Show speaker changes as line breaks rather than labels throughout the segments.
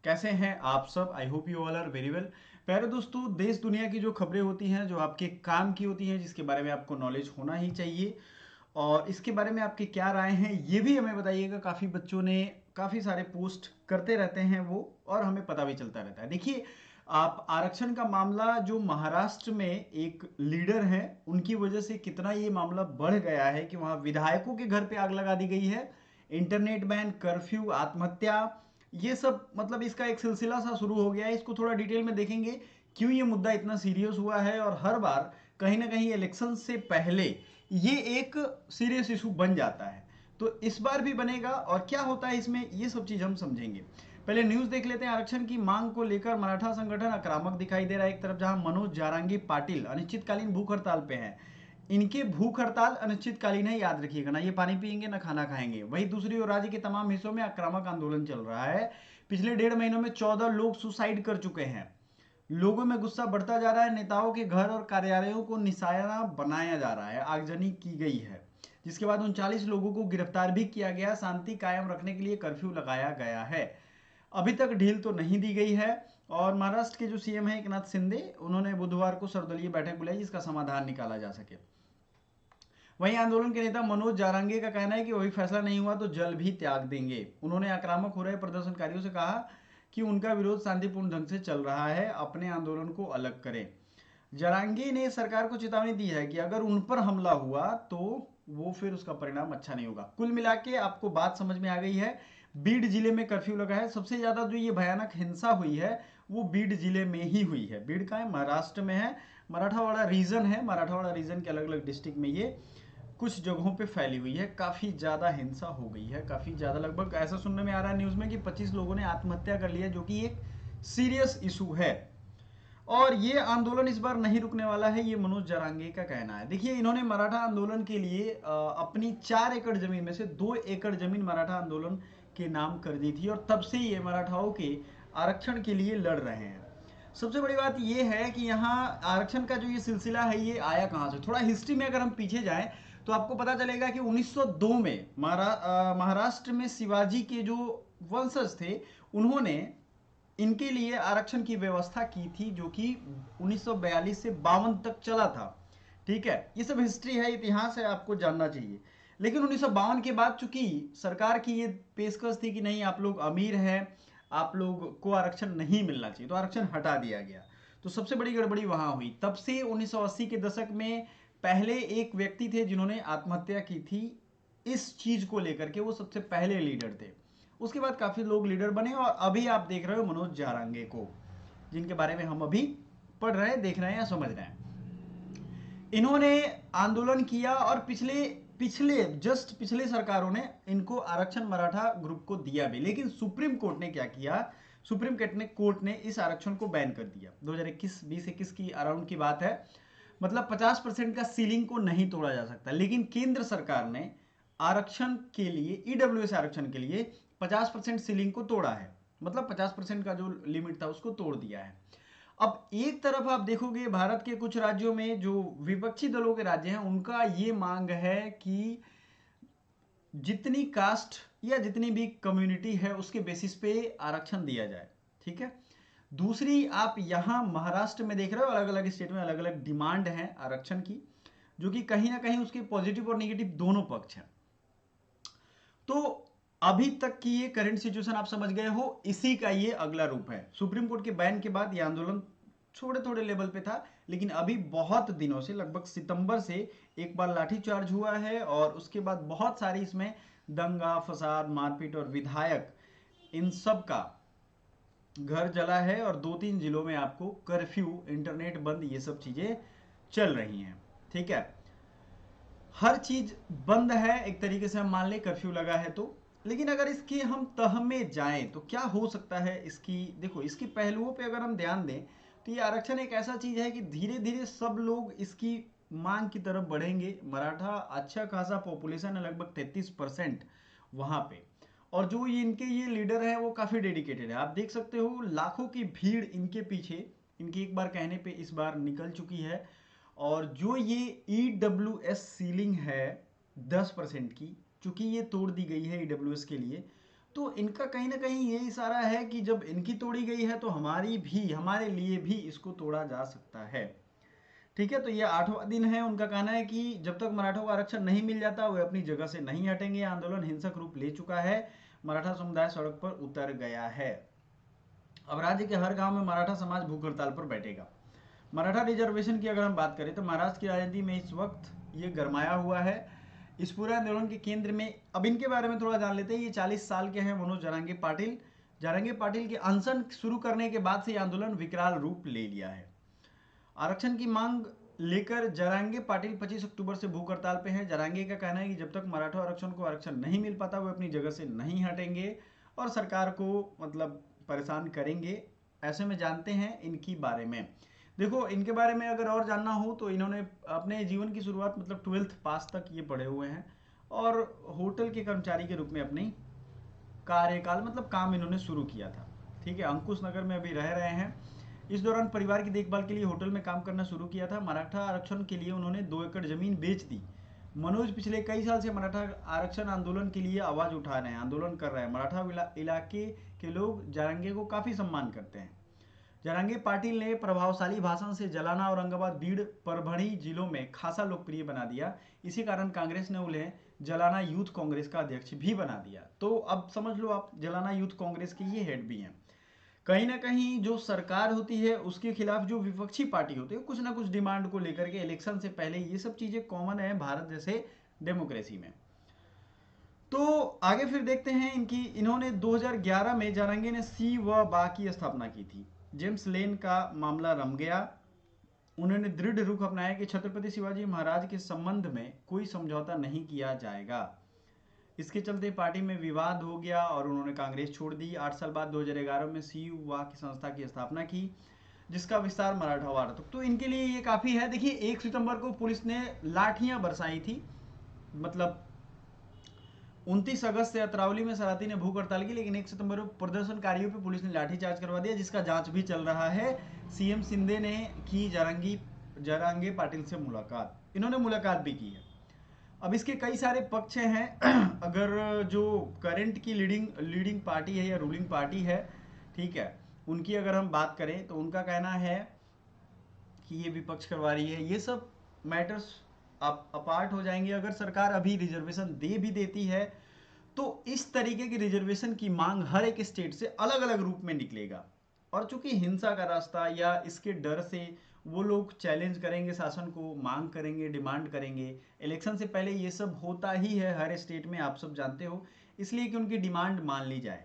कैसे हैं आप सब? I hope you all are very well. प्यारे दोस्तों, देश दुनिया की जो खबरें होती हैं, जो आपके काम की होती हैं, जिसके बारे में आपको नॉलेज होना ही चाहिए, और इसके बारे में आपकी क्या राय हैं ये भी हमें बताइएगा। काफ़ी बच्चों ने काफ़ी सारे पोस्ट करते रहते हैं वो, और हमें पता भी चलता रहता है। देखिए, आप आरक्षण का मामला जो महाराष्ट्र में एक लीडर है उनकी वजह से कितना ये मामला बढ़ गया है कि वहाँ विधायकों के घर पे आग लगा दी गई है। इंटरनेट बैन, कर्फ्यू, आत्महत्या, ये सब मतलब इसका एक सिलसिला सा शुरू हो गया है। इसको थोड़ा डिटेल में देखेंगे क्यों ये मुद्दा इतना सीरियस हुआ है, और हर बार कहीं ना कहीं इलेक्शन से पहले ये एक सीरियस इशू बन जाता है। तो इस बार भी बनेगा, और क्या होता है इसमें ये सब चीज हम समझेंगे। पहले न्यूज देख लेते हैं। आरक्षण की मांग को लेकर मराठा संगठन आक्रामक दिखाई दे रहा है। एक तरफ जहां मनोज जारांगी पाटिल अनिश्चितकालीन भूख हड़ताल पे हैं, इनके भूख हड़ताल अनिश्चितकालीन है, याद रखिएगा ना, ये पानी पियेंगे ना खाना खाएंगे। वहीं दूसरी ओर राज्य के तमाम हिस्सों में आक्रामक आंदोलन चल रहा है। पिछले 1.5 महीनों में 14 लोग सुसाइड कर चुके हैं। लोगों में गुस्सा बढ़ता जा रहा है। नेताओं के घर और कार्यालयों को निशाना बनाया जा रहा है, आगजनी की गई है, जिसके बाद 39 लोगों को गिरफ्तार भी किया गया। शांति कायम रखने के लिए कर्फ्यू लगाया गया है। अभी तक ढील तो नहीं दी गई है। और महाराष्ट्र के जो सीएम है एकनाथ शिंदे, उन्होंने बुधवार को सर्वदलीय बैठक बुलाई जिसका समाधान निकाला जा सके। वहीं आंदोलन के नेता मनोज जारांगे का कहना है कि वही फैसला नहीं हुआ तो जल भी त्याग देंगे। उन्होंने आक्रामक हो रहे प्रदर्शनकारियों से कहा कि उनका विरोध शांतिपूर्ण ढंग से चल रहा है, अपने आंदोलन को अलग करें। जारांगे ने सरकार को चेतावनी दी है कि अगर उन पर हमला हुआ तो वो फिर उसका परिणाम अच्छा नहीं होगा। कुल मिला के आपको बात समझ में आ गई है। बीड जिले में कर्फ्यू लगा है। सबसे ज्यादा जो ये भयानक हिंसा हुई है वो बीड जिले में ही हुई है। बीड का है, महाराष्ट्र में है, मराठावाड़ा रीजन है। मराठावाड़ा रीजन के अलग अलग डिस्ट्रिक्ट में ये कुछ जगहों पे फैली हुई है। काफी ज्यादा हिंसा हो गई है, काफी ज्यादा। लगभग ऐसा सुनने में आ रहा है न्यूज में कि 25 लोगों ने आत्महत्या कर लिया, जो कि एक सीरियस इशू है। और ये आंदोलन इस बार नहीं रुकने वाला है, ये मनोज जरांगे का कहना है। देखिए, इन्होंने मराठा आंदोलन के लिए अपनी 4 एकड़ जमीन में से 2 एकड़ जमीन मराठा आंदोलन के नाम कर दी थी, और तब से ये मराठाओं के आरक्षण के लिए लड़ रहे हैं। सबसे बड़ी बात ये है कि यहाँ आरक्षण का जो ये सिलसिला है ये आया कहाँ से। थोड़ा हिस्ट्री में अगर हम पीछे जाएं तो आपको पता चलेगा कि 1902 में महाराष्ट्र में शिवाजी के जो वंशज थे, उन्होंने इनके लिए आरक्षण की व्यवस्था की थी, जो कि 1942 से 52 तक चला था। ठीक है, ये सब हिस्ट्री है, इतिहास है, आपको जानना चाहिए। लेकिन 1952 के बाद चूंकि सरकार की ये पेशकश थी कि नहीं, आप लोग अमीर हैं, आप लोग को आरक्षण नहीं मिलना चाहिए, तो आरक्षण हटा दिया गया। तो सबसे बड़ी गड़बड़ी वहां हुई। तब से 1980 के दशक में पहले एक व्यक्ति थे जिन्होंने आत्महत्या की थी इस चीज को लेकर के। वो सबसे पहले लीडर थे। उसके बाद काफी लोग लीडर बने, और अभी आप देख रहे हो मनोज जारांगे को, जिनके बारे में हम अभी पढ़ रहे हैं, देख रहे हैं या समझ रहे हैं। इन्होंने आंदोलन किया, और पिछले पिछले जस्ट पिछले सरकारों ने इनको आरक्षण मराठा ग्रुप को दिया भी। लेकिन सुप्रीम कोर्ट ने क्या किया, सुप्रीम कोर्ट ने इस आरक्षण को बैन कर दिया। 2021 की अराउंड की बात है। मतलब 50% का सीलिंग को नहीं तोड़ा जा सकता। लेकिन केंद्र सरकार ने आरक्षण के लिए, ईडब्ल्यूएस आरक्षण के लिए 50% सीलिंग को तोड़ा है। मतलब 50% का जो लिमिट था उसको तोड़ दिया है। अब एक तरफ आप देखोगे भारत के कुछ राज्यों में जो विपक्षी दलों के राज्य हैं, उनका ये मांग है कि जितनी कास्ट या जितनी भी कम्युनिटी है उसके बेसिस पे आरक्षण दिया जाए। ठीक है। दूसरी, आप यहां महाराष्ट्र में देख रहे हो, अलग अलग स्टेट में अलग अलग डिमांड है आरक्षण की, जो कि कहीं ना कहीं उसके पॉजिटिव और नेगेटिव दोनों पक्ष हैं। तो अभी तक की ये करंट सिचुएशन आप समझ गए हो, इसी का ये अगला रूप है। सुप्रीम कोर्ट के बैन के बाद ये आंदोलन थोड़े थोड़े लेवल पे था, लेकिन अभी बहुत दिनों से, लगभग सितंबर से एक बार लाठीचार्ज हुआ है, और उसके बाद बहुत सारी इसमें दंगा फसाद मारपीट, और विधायक इन सब का घर जला है, और 2-3 जिलों में आपको कर्फ्यू, इंटरनेट बंद, ये सब चीजें चल रही हैं। ठीक है, हर चीज बंद है एक तरीके से, हम मान लें कर्फ्यू लगा है तो। लेकिन अगर इसके हम तह में जाएं तो क्या हो सकता है इसकी, देखो इसकी पहलुओं पे अगर हम ध्यान दें तो ये आरक्षण एक ऐसा चीज है कि धीरे धीरे सब लोग इसकी मांग की तरफ बढ़ेंगे। मराठा अच्छा खासा पॉपुलेशन है, लगभग 33% वहां पे। और जो ये इनके ये लीडर है वो काफी डेडिकेटेड है। आप देख सकते हो लाखों की भीड़ इनके पीछे, इनके एक बार कहने पे इस बार निकल चुकी है। और जो ये ईडब्ल्यूएस सीलिंग है 10% की, चूंकि ये तोड़ दी गई है ईडब्ल्यूएस के लिए, तो इनका कहीं ना कहीं ये इशारा है कि जब इनकी तोड़ी गई है तो हमारे लिए भी इसको तोड़ा जा सकता है। ठीक है, तो ये 8वां दिन है। उनका कहना है कि जब तक मराठों को आरक्षण नहीं मिल जाता वे अपनी जगह से नहीं हटेंगे। आंदोलन हिंसक रूप ले चुका है, मराठा समुदाय सड़क पर उतर गया है। अब राज्य के हर गांव में मराठा समाज भूख हड़ताल पर बैठेगा। मराठा रिजर्वेशन की अगर हम बात करें तो महाराष्ट्र की राजनीति में इस वक्त ये गरमाया हुआ है। इस पूरे आंदोलन के केंद्र में, अब इनके बारे में थोड़ा जान लेते हैं। ये 40 साल के हैं मनोज जरांगे पाटिल। जरांगे पाटिल के अनशन शुरू करने के बाद से ये आंदोलन विकराल रूप ले लिया है। आरक्षण की मांग लेकर जरांगे पाटिल 25 अक्टूबर से भूख हड़ताल पे हैं। जरांगे का कहना है कि जब तक मराठा आरक्षण को आरक्षण नहीं मिल पाता वो अपनी जगह से नहीं हटेंगे और सरकार को मतलब परेशान करेंगे। ऐसे में जानते हैं इनकी बारे में। देखो, इनके बारे में अगर और जानना हो तो इन्होंने अपने जीवन की शुरुआत मतलब 12th पास तक ये पढ़े हुए हैं और होटल के कर्मचारी के रूप में अपनी कार्यकाल मतलब काम इन्होंने शुरू किया था। ठीक है, अंकुश नगर में अभी रह रहे हैं। इस दौरान परिवार की देखभाल के लिए होटल में काम करना शुरू किया था। मराठा आरक्षण के लिए उन्होंने 2 एकड़ जमीन बेच दी। मनोज पिछले कई साल से मराठा आरक्षण आंदोलन के लिए आवाज उठा रहे हैं, आंदोलन कर रहे हैं। मराठा इलाके के लोग जरांगे को काफी सम्मान करते हैं। जरांगे पाटिल ने प्रभावशाली भाषण से जलाना, औरंगाबाद, बीड़, परभणी जिलों में खासा लोकप्रिय बना दिया। इसी कारण कांग्रेस ने उन्हें जलाना यूथ कांग्रेस का अध्यक्ष भी बना दिया। तो अब समझ लो आप, जलाना यूथ कांग्रेस के ये हेड भी हैं। कहीं ना कहीं जो सरकार होती है उसके खिलाफ जो विपक्षी पार्टी होती है कुछ ना कुछ डिमांड को लेकर के इलेक्शन से पहले, ये सब चीजें कॉमन है भारत जैसे डेमोक्रेसी में। तो आगे फिर देखते हैं इन्होंने 2011 में जरांगे ने सी व बा की स्थापना की थी। जेम्स लेन का मामला रम गया। उन्होंने दृढ़ रुख अपनाया कि छत्रपति शिवाजी महाराज के संबंध में कोई समझौता नहीं किया जाएगा। इसके चलते पार्टी में विवाद हो गया और उन्होंने कांग्रेस छोड़ दी। 8 साल बाद 2011 में सी युवा की संस्था की स्थापना की, जिसका विस्तार मराठवाड़ा तक। तो इनके लिए ये काफी है। देखिए, 1 सितंबर को पुलिस ने लाठियां बरसाई थी, मतलब 29 अगस्त से अतरावली में सराती ने भूख हड़ताल की, लेकिन 1 सितंबर को प्रदर्शनकारियों पर पुलिस ने लाठीचार्ज करवा दिया, जिसका जांच भी चल रहा है। सीएम शिंदे ने की जरांगे पाटिल से मुलाकात, इन्होंने मुलाकात भी की है। अब इसके कई सारे पक्ष हैं। अगर जो करंट की लीडिंग पार्टी है या रूलिंग पार्टी है, ठीक है, उनकी अगर हम बात करें तो उनका कहना है कि ये विपक्ष करवा रही है। ये सब मैटर्स अपार्ट हो जाएंगे। अगर सरकार अभी रिजर्वेशन दे भी देती है तो इस तरीके की रिजर्वेशन की मांग हर एक स्टेट से अलग अलग रूप में निकलेगा, और चूंकि हिंसा का रास्ता या इसके डर से वो लोग चैलेंज करेंगे शासन को, मांग करेंगे, डिमांड करेंगे। इलेक्शन से पहले ये सब होता ही है हर स्टेट में, आप सब जानते हो, इसलिए कि उनकी डिमांड मान ली जाए।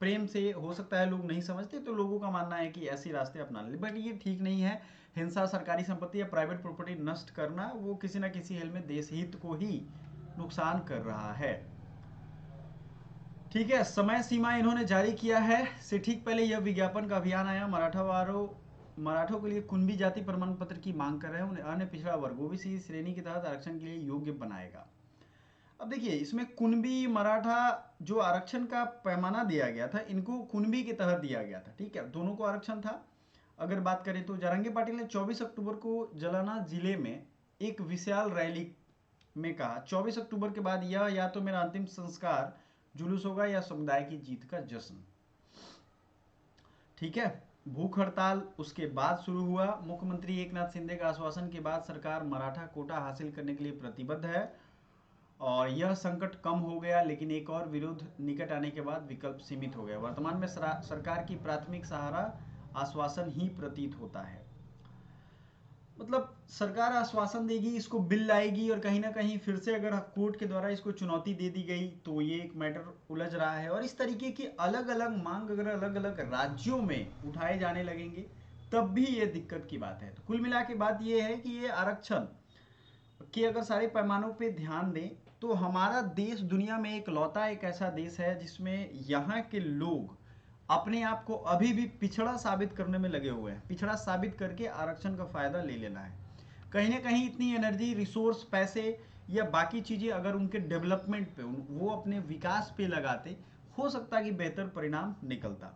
प्रेम से हो सकता है लोग नहीं समझते, तो लोगों का मानना है कि ऐसे रास्ते अपना ले, बट ये ठीक नहीं है। हिंसा, सरकारी संपत्ति या प्राइवेट प्रॉपर्टी नष्ट करना, वो किसी ना किसी हल में देश हित को ही नुकसान कर रहा है। ठीक है, समय सीमा इन्होंने जारी किया है। से ठीक पहले यह विज्ञापन का अभियान आया। मराठों के लिए कुणबी जाति प्रमाण पत्र की मांग कर रहे हैं। उन्हें अन्य पिछड़ा वर्ग ओबीसी श्रेणी के तहत आरक्षण के लिए योग्य बनाएगा। अब देखिए, इसमें कुणबी मराठा जो आरक्षण का पैमाना दिया गया था, इनको कुणबी के तहत दिया गया था। ठीक है, दोनों को आरक्षण था। अगर बात करें तो जरांगे पाटिल ने 24 अक्टूबर को जलाना जिले में एक विशाल रैली में कहा, 24 अक्टूबर के बाद यह या तो मेरा अंतिम संस्कार जुलूस होगा या समुदाय की जीत का जश्न। ठीक है, भूख हड़ताल उसके बाद शुरू हुआ। मुख्यमंत्री एकनाथ शिंदे का आश्वासन के बाद सरकार मराठा कोटा हासिल करने के लिए प्रतिबद्ध है और यह संकट कम हो गया, लेकिन एक और विरोध निकट आने के बाद विकल्प सीमित हो गया। वर्तमान में सरकार की प्राथमिक सहारा आश्वासन ही प्रतीत होता है। मतलब सरकार आश्वासन देगी, इसको बिल लाएगी, और कहीं ना कहीं फिर से अगर कोर्ट के द्वारा इसको चुनौती दे दी गई तो ये एक मैटर उलझ रहा है। और इस तरीके की अलग अलग मांग अगर अलग अलग राज्यों में उठाए जाने लगेंगे तब भी ये दिक्कत की बात है। तो कुल मिला के बात ये है कि ये आरक्षण कि अगर सारे पैमानों पे ध्यान दें तो हमारा देश दुनिया में इकलौता एक ऐसा देश है जिसमें यहाँ के लोग अपने आप को अभी भी पिछड़ा साबित करने में लगे हुए हैं। पिछड़ा साबित करके आरक्षण का फायदा ले लेना है। कहीं ना कहीं इतनी एनर्जी, रिसोर्स, पैसे या बाकी चीजें अगर उनके डेवलपमेंट पे, वो अपने विकास पे लगाते, हो सकता कि बेहतर परिणाम निकलता।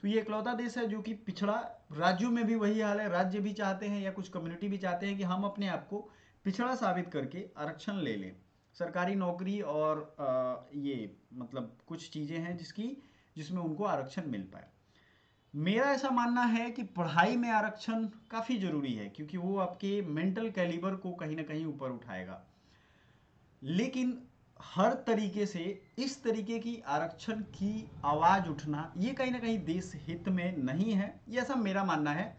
तो ये इकलौता देश है जो कि पिछड़ा, राज्यों में भी वही हाल है। राज्य भी चाहते हैं या कुछ कम्युनिटी भी चाहते हैं कि हम अपने आप को पिछड़ा साबित करके आरक्षण ले लें। सरकारी नौकरी और ये मतलब कुछ चीज़ें हैं जिसमें उनको आरक्षण मिल पाए। मेरा ऐसा मानना है कि पढ़ाई में आरक्षण काफ़ी ज़रूरी है, क्योंकि वो आपके मेंटल कैलिबर को कहीं ना कहीं ऊपर उठाएगा। लेकिन हर तरीके से इस तरीके की आरक्षण की आवाज़ उठना ये कहीं ना कहीं देश हित में नहीं है, ये ऐसा मेरा मानना है।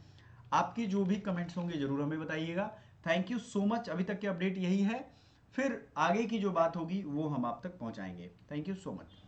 आपके जो भी कमेंट्स होंगे ज़रूर हमें बताइएगा। Thank you so much. अभी तक के अपडेट यही है, फिर आगे की जो बात होगी वो हम आप तक पहुंचाएंगे। Thank you so much.